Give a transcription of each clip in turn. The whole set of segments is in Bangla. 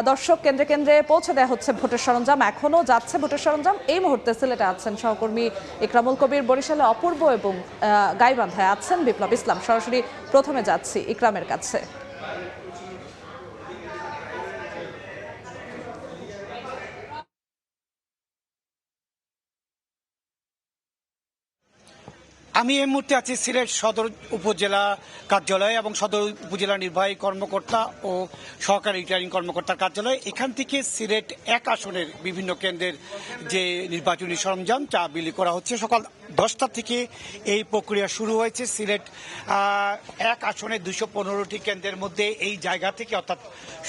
দর্শক, কেন্দ্রে কেন্দ্রে পৌঁছে দেওয়া হচ্ছে ভোটের সরঞ্জাম, এখনো যাচ্ছে ভোটের সরঞ্জাম। এই মুহূর্তে সিলেটে আছেন সহকর্মী ইকরামুল কবির, বরিশালে অপূর্ব এবং গাইবান্ধায় আছেন বিপ্লব ইসলাম। সরাসরি প্রথমে যাচ্ছি ইকরামের কাছে। আমি এই মুহূর্তে আছি সিলেট সদর উপজেলা কার্যালয় এবং সদর উপজেলা নির্বাহী কর্মকর্তা ও সহকারী রিটার্নিং কর্মকর্তার কার্যালয়। এখান থেকে সিলেট 1 আসনের বিভিন্ন কেন্দ্রের যে নির্বাচনী সরঞ্জাম তা বিলি করা হচ্ছে। সকাল 10টা থেকে এই প্রক্রিয়া শুরু হয়েছে। সিলেট 1 আসনের 215টি কেন্দ্রের মধ্যে এই জায়গা থেকে অর্থাৎ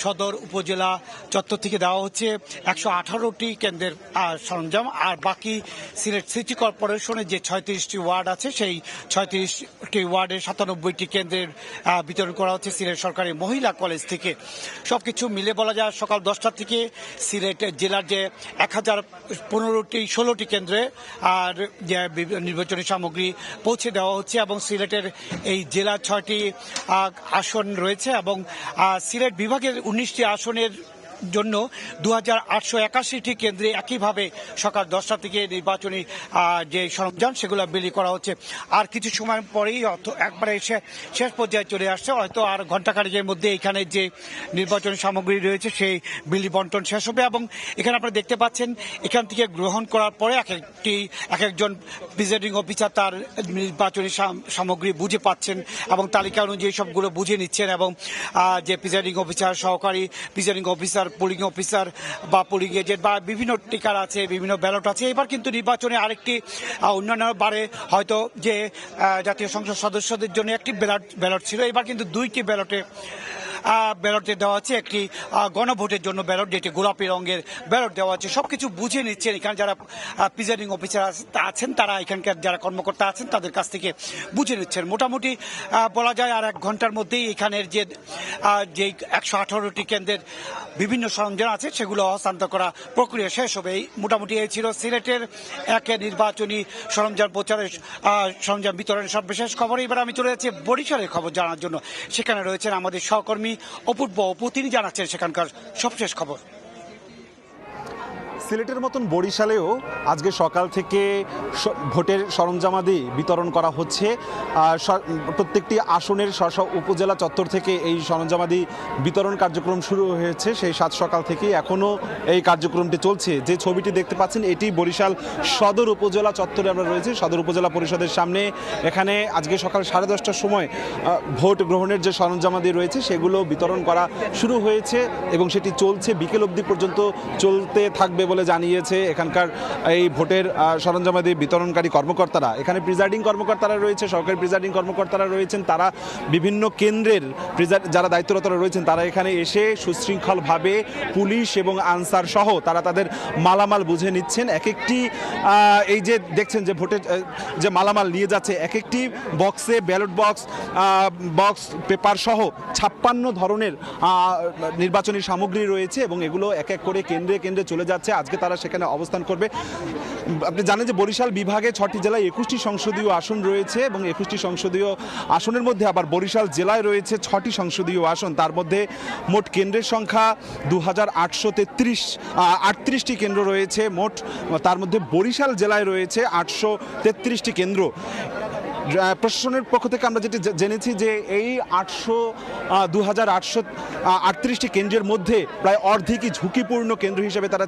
সদর উপজেলা চত্বর থেকে দেওয়া হচ্ছে 118টি কেন্দ্রের সরঞ্জাম। আর বাকি সিলেট সিটি কর্পোরেশনের যে 36টি ওয়ার্ড আছে সেই 36টি ওয়ার্ডের 97টি কেন্দ্রের বিতরণ করা হচ্ছে সিলেট সরকারি মহিলা কলেজ থেকে। সবকিছু মিলে বলা যায় সকাল 10টা থেকে সিলেট জেলার যে 1016টি কেন্দ্রে আর নির্বাচনী সামগ্রী পৌঁছে দেওয়া হচ্ছে এবং সিলেটের এই জেলা 6টি আসন রয়েছে এবং সিলেট বিভাগের 19টি আসনের জন্য 2881টি কেন্দ্রে একইভাবে সকাল 10টা থেকে নির্বাচনী যে সরঞ্জাম সেগুলো বিলি করা হচ্ছে। আর কিছু সময় পরেই একবারে শেষ পর্যায়ে চলে আসছে, হয়তো আর ঘণ্টাখানেকের মধ্যে এখানে যে নির্বাচনী সামগ্রী রয়েছে সেই বিলি বন্টন শেষ হবে। এবং এখানে আপনারা দেখতে পাচ্ছেন এখান থেকে গ্রহণ করার পরে এক একজন প্রিজাইডিং অফিসার তার নির্বাচনী সামগ্রী বুঝে পাচ্ছেন এবং তালিকা অনুযায়ী সবগুলো বুঝে নিচ্ছেন এবং যে প্রিজাইডিং অফিসার, সহকারী প্রিজাইডিং অফিসার, পোলিং অফিসার বা পোলিং এজেন্ট বা বিভিন্ন টিকার আছে, বিভিন্ন ব্যালট আছে। এবার কিন্তু নির্বাচনে আরেকটি অন্যান্য বারে হয়তো যে জাতীয় সংসদ সদস্যদের জন্য একটি ব্যালট ছিল, এবার কিন্তু 2টি ব্যালটে দেওয়া আছে। একটি গণভোটের জন্য ব্যালট, যেটি গোলাপি রঙের ব্যালট দেওয়া আছে। সবকিছু বুঝে নিচ্ছেন এখানে যারা প্রিজাইডিং অফিসার আছেন, তারা এখানকার যারা কর্মকর্তা আছেন তাদের কাছ থেকে বুঝে নিচ্ছেন। মোটামুটি বলা যায় আর 1 ঘন্টার মধ্যেই এখানের যে 118টি কেন্দ্রের বিভিন্ন সরঞ্জাম আছে সেগুলো হস্তান্তর করা প্রক্রিয়া শেষ হবে। মোটামুটি এই ছিল সিলেটের নির্বাচনী সরঞ্জাম প্রচারের সরঞ্জাম বিতরণের সর্বশেষ খবর। এবার আমি চলে যাচ্ছি বরিশালের খবর জানার জন্য। সেখানে রয়েছেন আমাদের সহকর্মী অপূর্ব অপু, তিনি জানাচ্ছেন সেখানকার সবশেষ খবর। সিলেটের মতন বরিশালেও আজকে সকাল থেকে ভোটের সরঞ্জামাদি বিতরণ করা হচ্ছে। প্রত্যেকটি আসনের উপজেলা চত্বর থেকে এই সরঞ্জামাদি বিতরণ কার্যক্রম শুরু হয়েছে সেই 7 সকাল থেকে এখনও এই কার্যক্রমটি চলছে। যে ছবিটি দেখতে পাচ্ছেন এটি বরিশাল সদর উপজেলা চত্বরে আমরা রয়েছে, সদর উপজেলা পরিষদের সামনে। এখানে আজকে সকাল 10:30টার সময় ভোট গ্রহণের যে সরঞ্জামাদি রয়েছে সেগুলো বিতরণ করা শুরু হয়েছে এবং সেটি চলছে, বিকেল অবধি পর্যন্ত চলতে থাকবে বলে জানিয়েছে এখানকার এই ভোটের সরঞ্জামাদি বিতরণকারী কর্মকর্তারা। এখানে প্রিজাইডিং কর্মকর্তারা রয়েছে, সরকারি প্রিজাইডিং কর্মকর্তারা রয়েছেন, তারা বিভিন্ন কেন্দ্রের যারা দায়িত্বরতরা রয়েছেন তারা এখানে এসে সুশৃঙ্খলভাবে পুলিশ এবং আনসার সহ তারা তাদের মালামাল বুঝে নিচ্ছেন। এক একটি এই যে দেখছেন যে ভোটের যে মালামাল নিয়ে যাচ্ছে, এক একটি বক্সে ব্যালট বক্স পেপার সহ 56 ধরনের নির্বাচনী সামগ্রী রয়েছে এবং এগুলো এক এক করে কেন্দ্রে কেন্দ্রে চলে যাচ্ছে। আজকে তারা সেখানে অবস্থান করবে। আপনি জানেন যে বরিশাল বিভাগে 6টি জেলায় 21টি সংসদীয় আসন রয়েছে এবং 21টি সংসদীয় আসনের মধ্যে আবার বরিশাল জেলায় রয়েছে 6টি সংসদীয় আসন। তার মধ্যে মোট কেন্দ্রের সংখ্যা 2838টি কেন্দ্র রয়েছে মোট। তার মধ্যে বরিশাল জেলায় রয়েছে 833টি কেন্দ্র। প্রশাসনের পক্ষ থেকে আমরা যেটি জেনেছি যে এই 2838টি কেন্দ্রের মধ্যে প্রায় অর্ধেকই ঝুঁকিপূর্ণ কেন্দ্র হিসেবে তারা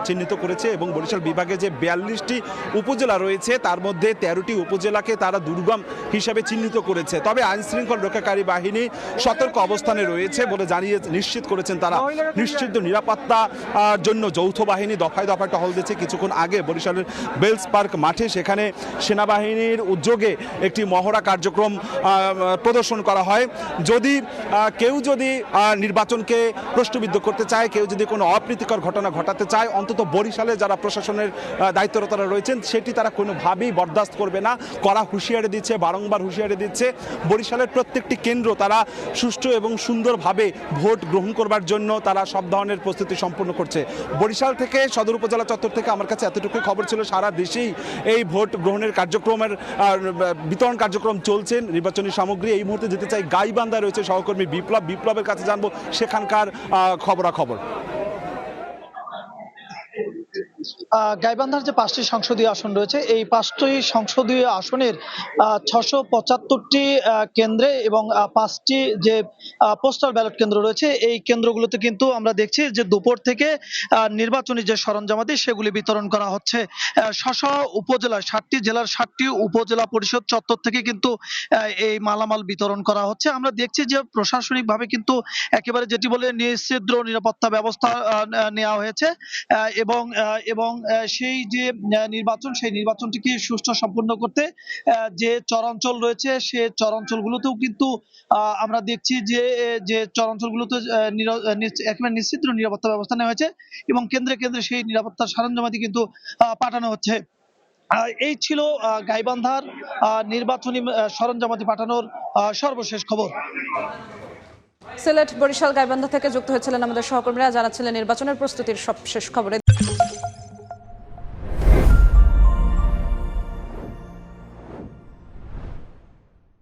চিহ্নিত করেছে এবং বরিশাল বিভাগে যে 42টি উপজেলা রয়েছে তার মধ্যে 13টি উপজেলাকে তারা দুর্গম হিসাবে চিহ্নিত করেছে। তবে আইনশৃঙ্খলা রক্ষাকারী বাহিনী সতর্ক অবস্থানে রয়েছে বলে নিশ্চিত করেছেন তারা। নিশ্চিত নিরাপত্তার জন্য যৌথ বাহিনী দফায় দফায় টহল দিচ্ছে। কিছুক্ষণ আগে বরিশালের বেলস পার্ক মাঠে সেখানে সেনাবাহিনীর উদ্যোগে একটি মহড়া কার্যক্রম প্রদর্শন করা হয়। কেউ যদি নির্বাচনকে প্রশ্নবিদ্ধ করতে চায়, কেউ যদি কোনো অপ্রীতিকর ঘটনা ঘটাতে চায়, অন্তত বরিশালে যারা প্রশাসনের দায়িত্বরতরা রয়েছেন সেটি তারা কোনোভাবেই বরদাস্ত করবে না। কড়া হুঁশিয়ারি দিচ্ছে, বারংবার হুঁশিয়ারি দিচ্ছে। বরিশালের প্রত্যেকটি কেন্দ্র তারা সুষ্ঠু এবং সুন্দরভাবে ভোট গ্রহণ করবার জন্য তারা সব ধরনের প্রস্তুতি সম্পন্ন করছে। বরিশাল থেকে সদর উপজেলা চত্বর থেকে আমার কাছে এতটুকু খবর ছিল। সারা দেশেই এই ভোট গ্রহণের কার্যক্রমের বিতরণ কার্যক্রম চলছে নির্বাচনী সামগ্রী। এই মুহূর্তে যেতে চাই গাইবান্ধায় রয়েছে সহকর্মী বিপ্লবের কাছে জানবো সেখানকার খবরাখবর। গাইবান্ধার যে 5টি সংসদীয় আসন রয়েছে, এই 5টি সংসদীয় আসনের 675টি কেন্দ্রে এবং 5টি যে পোস্টাল ব্যালট কেন্দ্র রয়েছে, এই কেন্দ্রগুলোতে কিন্তু আমরা দেখছি যে দুপুর থেকে নির্বাচনী যে সরঞ্জামাদি সেগুলি বিতরণ করা হচ্ছে। উপজেলা 7টি জেলার 7টি উপজেলা পরিষদ চত্বর থেকে কিন্তু এই মালামাল বিতরণ করা হচ্ছে। আমরা দেখছি যে প্রশাসনিকভাবে কিন্তু একেবারে যেটি বলে নিশ্চিদ্র নিরাপত্তা ব্যবস্থা নেওয়া হয়েছে এবং সেই যে সেই নির্বাচনটিকে সুষ্ঠু সম্পন্ন করতে যে চরাঞ্চল রয়েছে, সে চরাঞ্চলগুলোতেও কিন্তু আমরা দেখছি যে চরাঞ্চলগুলোতে একেবারে নিশ্চিত নিরাপত্তা ব্যবস্থা নেওয়া হয়েছে এবং কেন্দ্রে কেন্দ্রে সেই নিরাপত্তার সরঞ্জামাদি কিন্তু পাঠানো হচ্ছে। এই ছিল গাইবান্ধার নির্বাচনী সরঞ্জামাদি পাঠানোর সর্বশেষ খবর। সিলেট, বরিশাল, গাইবান্ধা থেকে যুক্ত হয়েছিলেন আমাদের সহকর্মীরা, জানাচ্ছিলেন নির্বাচনের প্রস্তুতির সবশেষ খবরে।